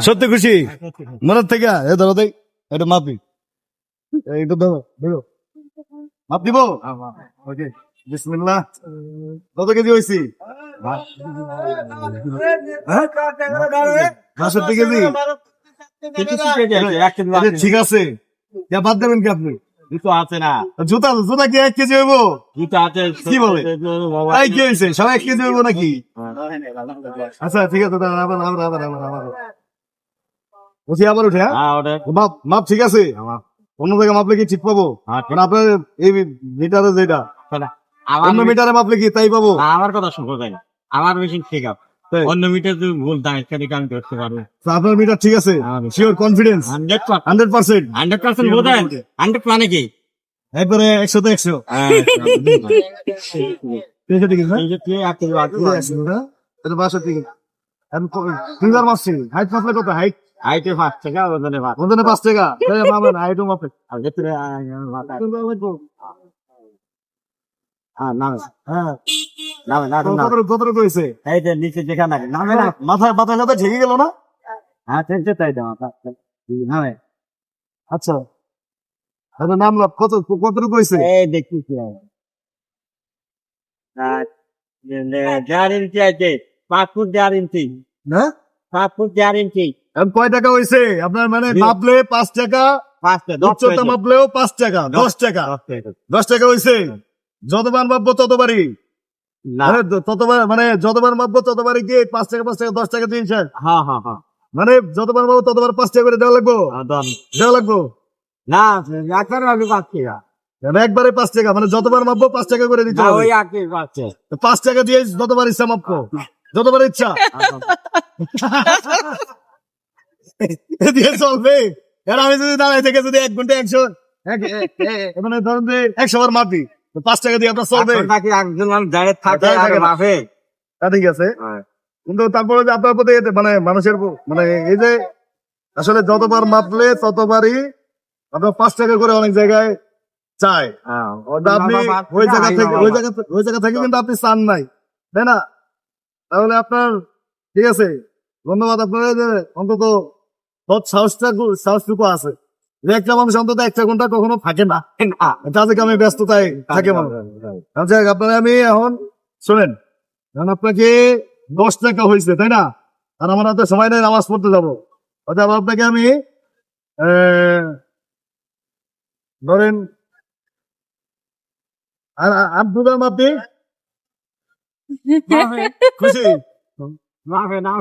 সত্যি খুশি মনের থেকে এ ধরো দেই এটা মাপি এইটা ধরো ধরো মাপ দিব ওকে বিসমিল্লাহ কত কেজি হয়েছি 62 কেজি ঠিক আছে বাদ দেবেন কি আপনি জুতা জুতা কি 1 কেজি হইব কি বলে কি হয়েছে সবাই 1 কেজি হইব নাকি আচ্ছা ঠিক আছে আবার বলছি আবার উঠে মাপ মাপ ঠিক আছে অন্য জায়গায় মাপলে কি ঠিক পাবো আপনার এই মিটারে যেটা অন্য মিটারে মাপলে কি তাই পাবো আমার কথা শুনবো তাই আমার মেশিন ঠিক আছে অন্য মিটার যদি ভুল দাঁড়িয়ে সেদিকে আমি করতে পারবো আপনার মিটার ঠিক আছে শিওর কনফিডেন্স 100% 100% বোঝেন 100 মানে কি একবারে 100 তে 100 এটা বাসা থেকে ফিঙ্গার মারছি হাইট মাপলে কত হাইট হাইটে 5 টাকা ওজনে 5 ওজনে 5 টাকা তাই পাবেন হাইটও মাপে আর ভিতরে নামে হ্যাঁ নামে না কত কইছে এই যে নিচে যেখানে নামে না মাথায় মাথায় সাথে ঢেকে গেল না হ্যাঁ ঠিক তাই দাও নামে আচ্ছা এটা নামলো কত কতটুকু হইছে এই দেখি কি গ্যারেন্টি আছে 5 ফুট গ্যারেন্টি না 5 ফুট গ্যারেন্টি এখন কয় টাকা হইছে আপনার মানে মাপলে 5 টাকা 5 টাকা উচ্চতা মাপলেও 5 টাকা 10 টাকা 10 টাকা হইছে যতবার মাপবো ততবারই ততবার মানে যতবার মাপবো ততবারই কি 5 টাকা 10 টাকা দিন স্যার হ্যাঁ হ্যাঁ হ্যাঁ মানে যতবার মাপবো ততবার 5 টাকা করে দেওয়া লাগবো দেওয়া লাগবো না একবার আমি পাচ্ছি না একবারে 5 টাকা মানে যতবার মাপবো 5 টাকা করে দিতে হবে ওই আগে পাচ্ছে 5 টাকা দিয়ে যতবার ইচ্ছা মাপবো যতবার ইচ্ছা দিয়ে চলবে আর আমি যদি দাঁড়াই থেকে যদি 1 ঘন্টা 100 মানে ধরুন যে 100 বার মাপি 5 টাকা দিয়ে আপনার চলবে নাকি একজন মানুষ দাঁড়িয়ে থাকে আর মাপে ঠিক আছে কিন্তু তারপরে যে আপনার প্রতি মানে মানুষের মানে এই যে আসলে যতবার মাপলে ততবারই আপনার 5 টাকা করে অনেক জায়গায় চায় আপনি ওই জায়গা থেকে কিন্তু আপনি চান নাই তাই না তাহলে আপনার ঠিক আছে ধন্যবাদ আপনার অন্তত সাহসটুকু আছে যে একটা মানুষ অন্তত 1 ঘন্টা কখনো থাকে না তাদের কামে ব্যস্ততায় থাকে মানুষ আপনারা আমি এখন শোনেন এখন আপনাকে 10 টাকা হয়েছে তাই না আর আমার হাতে সময় নেই নামাজ পড়তে যাবো অর্থাৎ আপনাকে আমি ধরেন আর দুবার মাপি খুশি মাপে না